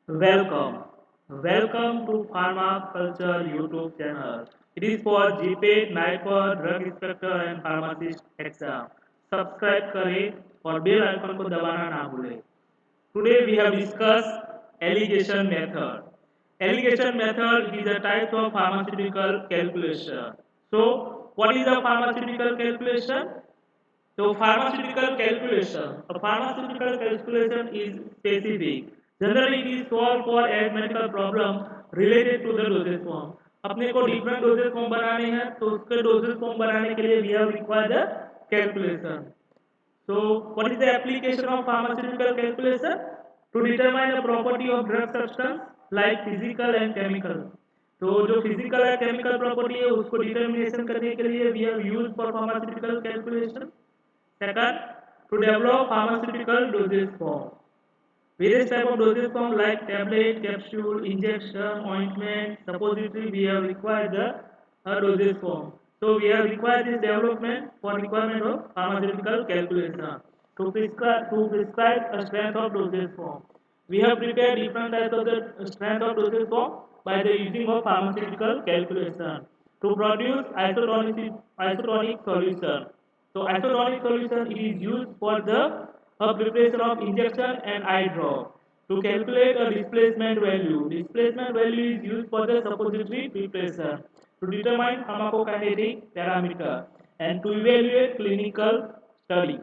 Welcome. Welcome to Pharma Culture YouTube channel. It is for GPAT, NIPER, Drug Inspector and Pharmacist exam. Subscribe करें और bell icon को दबाना ना भूलें. Today we have discussed allegation method. Allegation method is a type of pharmaceutical calculation. So, what is a pharmaceutical calculation? So pharmaceutical calculation is specific. Generally, it is solved for arithmetical problem related to the dosage form. अपने को different dosage form बनाने हैं, तो उसके dosage form बनाने के लिए we have required the calculation. So, what is the application of pharmaceutical calculation? To determine the property of drug substance like physical and chemical. तो जो physical and chemical property है उसको determination करने के लिए we have used for pharmaceutical calculation. Second, to develop pharmaceutical dosage form. Various type of dosage form like tablet, capsule, injection, ointment, suppository, we have required the dosage form. So we have required this development for requirement of pharmaceutical calculation to prescribe a strength of dosage form. We have prepared different types of the strength of dosage form by the using of pharmaceutical calculation to produce isotonic solution. So isotonic solution is used for the preparation of injection and eye drop. To calculate a displacement value, displacement value is used for the suppository preparation to determine pharmacokinetic parameter and to evaluate clinical study.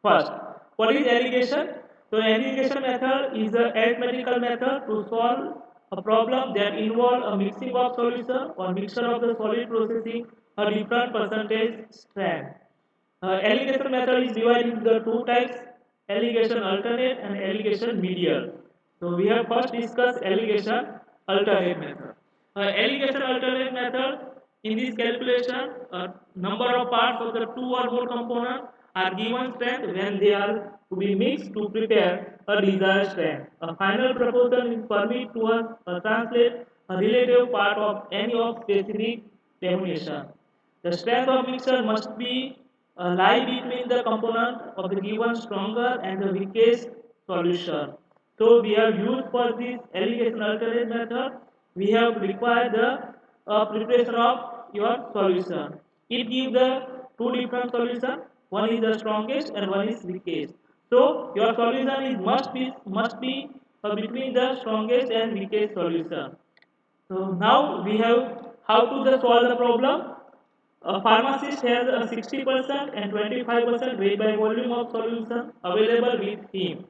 First, what is allegation? So allegation method is a arithmetical method to solve a problem that involves a mixing of solution or mixture of the solid processing a different percentage strand. Allegation method is divided into the two types, allegation alternate and allegation medial. So we have first discussed allegation alternate method. Allegation alternate method, in this calculation, number of parts of the two or more components are given strength when they are to be mixed to prepare a desired strength. A final proportion is permitted to us translate a relative part of any of specific definition. The strength of mixture must be lie between the component of the given stronger and the weakest solution. So we have used for this allegation alternate method, we have required the preparation of your solution. It gives the two different solutions. One is the strongest and one is weakest. So your solution is must be between the strongest and weakest solution. So now we have how to solve the problem. A pharmacist has a 60% and 25% weight by volume of solution available with him.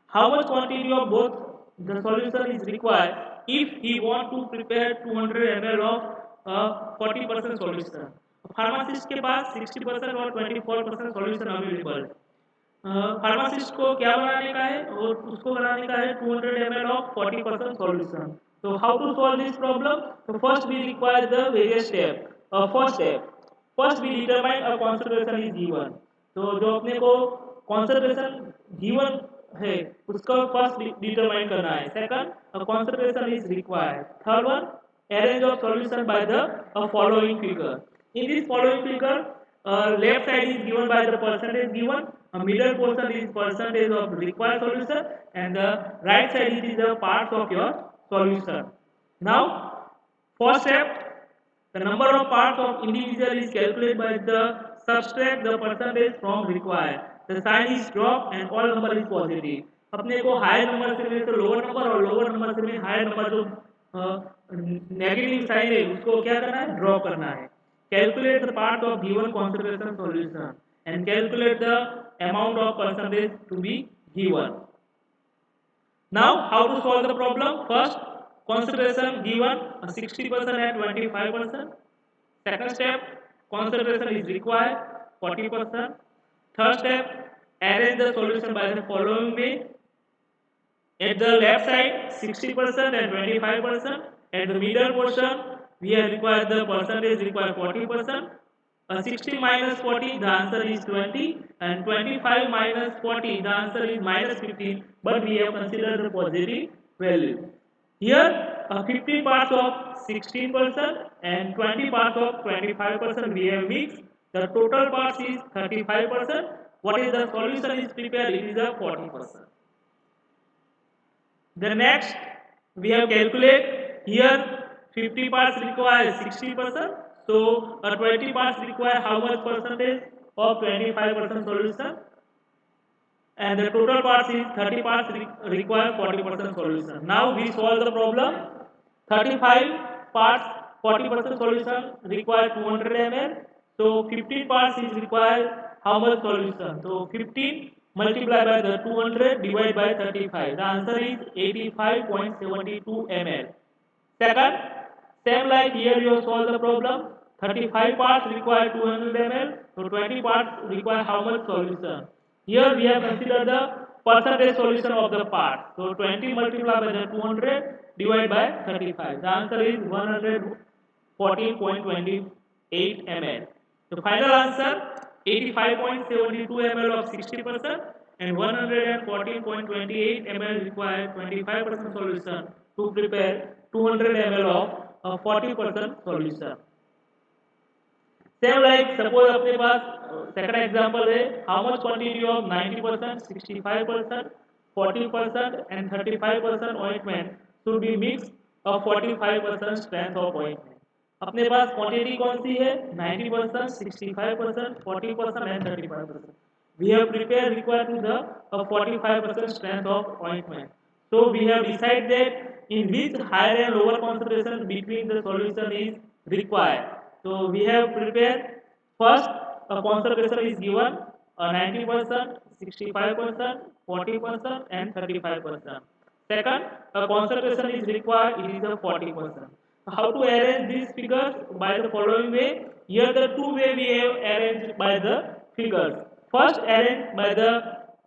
How much quantity of both the solution is required if he want to prepare 200 ml of 40% solution? Pharmacist के पास 60% और 24% solution available. Pharmacist को क्या बनाने का है और उसको बनाने का है 200 ml of 40% solution. So how to solve this problem? So first we require the various step. First step. First we determine a concentration is given. तो जो अपने को concentration given है उसका first determine करना है. Second, a concentration is required. Third one, arrange of solution by the following figure. In this following figure, left side is given by the percentage given, a middle portion is percentage of required solution, and the right side is the parts of your solution. Now, first step, the number of parts of individual is calculated by the subtract the percentage from required. The sign is drop and all number is positive. अपने को higher number से में तो lower number और lower number से में higher number जो negative sign है उसको क्या करना है ड्रॉ करना है. Calculate the part of given concentration solution and calculate the amount of percentage to be given. Now, how to solve the problem? First, concentration given 60% and 25%. Second step, concentration is required 40%. Third step, arrange the solution by the following way. At the left side, 60% and 25%. At the middle portion, we have required the percentage required 40%. 60 minus 40, the answer is 20. And 25 minus 40, the answer is minus 15. But we have considered the positive value. Here, 15 parts of 16% and 20 parts of 25% we have mixed. The total parts is 35%. What is the solution is prepared? It is a 40%. The next we have calculate here 50 parts require 60%. So a 20 parts require how much percentage of 25% solution, and the total parts is 30 parts require 40% solution. Now we solve the problem. 35 parts 40% solution require 200 ml. So 15 parts is required how much solution? So 15 multiplied by the 200 divided by 35. The answer is 85.72 ml. Second, same like here you solve the problem. 35 parts require 200 ml. So 20 parts require how much solution? Here we have considered the percentage solution of the part. So 20 multiplied by the 200 divided by 35. The answer is 114.28 ml. The final answer 85.72 ml of 60% and 114.28 ml require 25% solution to prepare 200 ml of 40% solution. Same like suppose अपने पास second example है how much quantity of 90%, 65%, 40% and 35% ointment should be mix of 45% strength of ointment. अपने पास quantity कौन सी है 90%, 65%, 40% and 35%. We have prepared required to the 45% strength of ointment. So we have decided that in which higher and lower concentration between the solution is required. So we have prepared first a concentration is given 90%, 65%, 40% and 35%. Second, a concentration is required, it is a 40%. How to arrange these figures? By the following way. Here the two way we have arranged by the figures. First arranged by the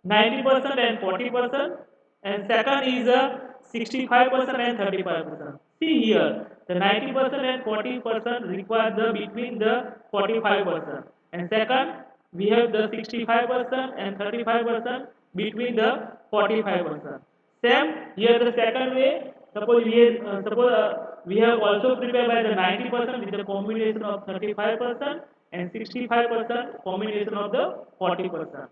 90% and 40%, and second is a 65% and 35%. See here, the 90% and 40% require the between the 45%, and second we have the 65% and 35% between the 45%. Same here the second way. Suppose we have also prepared by the 90% with the combination of 35% and 65% combination of the 40%.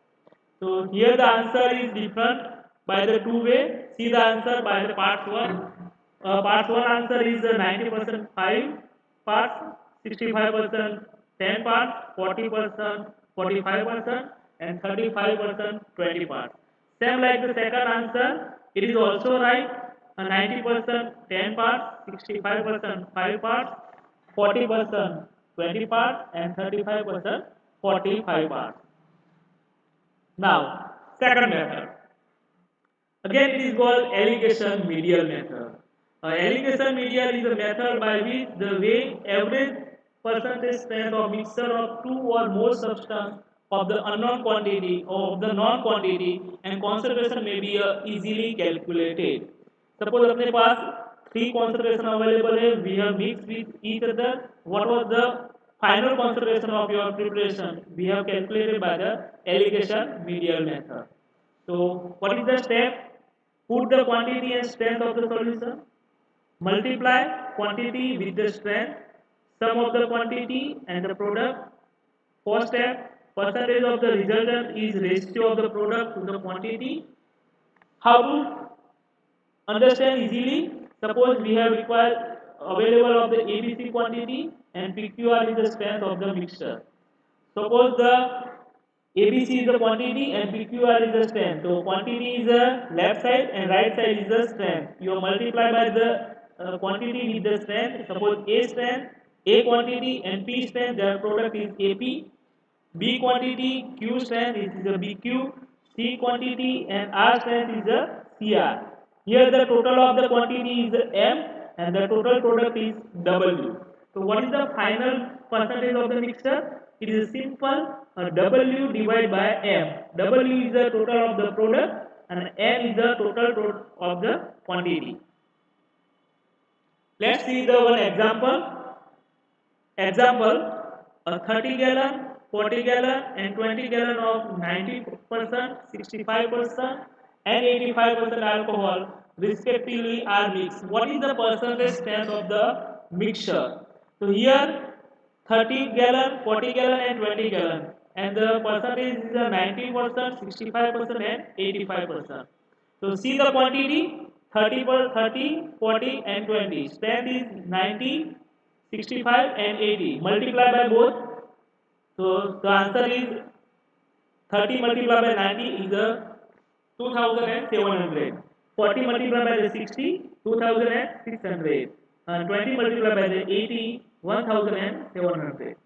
So here the answer is different by the two way. See the answer by the part 1. Part 1 answer is 90% 5 parts, 65% 10 parts, 40% 45% and 35% 20 parts. Same like the second answer, it is also right. 90% 10 parts, 65% 5 parts, 40% 20 parts and 35% 45 parts. Now, second method. Again, it is called alligation medial method. Alligation medial is a method by which the way average percentage strength of mixture of two or more substance of the unknown quantity or of the known quantity and concentration may be easily calculated. Suppose अपने पास three concentration available है, we have mixed with each other. What was the final concentration of your preparation? We have calculated by the alligation medial method. So what is the step? Put the quantity and strength of the solution. Multiply quantity with the strength, sum of the quantity and the product. First step, percentage of the resultant is ratio of the product to the quantity. How to understand easily? Suppose we have required available of the ABC quantity and PQR is the strength of the mixture. Suppose the ABC is the quantity and PQR is the strength. So quantity is the left side and right side is the strength. You multiply by the quantity with the strength. Suppose A strength, A quantity and P strength, their product is AP. B quantity, Q strength is the BQ. C quantity and R strength is the CR. Here the total of the quantity is M and the total product is W. So what is the final percentage of the mixture? It is simple W divided by M. W is the total of the product and M is the total of the quantity. Let's see the one example. Example, a 30 gallon, 40 gallon and 20 gallon of 90%, 65% and 85% alcohol respectively are mixed. What is the percentage strength of the mixture? So here 30 gallon, 40 gallon and 20 gallon and the percentage is 90%, 65% and 85%. So see the quantity. 30 per 30, 40 and 20. Strength is 90, 65 and 80. Multiply by both. So the answer is 30 multiplied by 90 is a 2700. 40 multiplied by the 60, 2600. And 20 multiplied by the 80, 1700.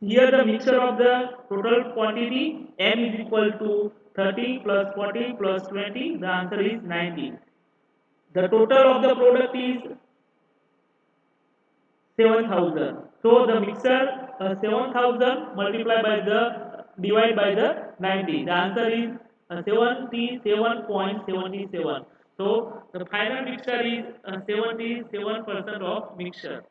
Here the mixture of the total quantity m is equal to 30 plus 40 plus 20. The answer is 90. The total of the product is 7000. So the mixture 7000 multiplied by the divided by the 90. The answer is 77.77. So the final mixture is 77% of mixture.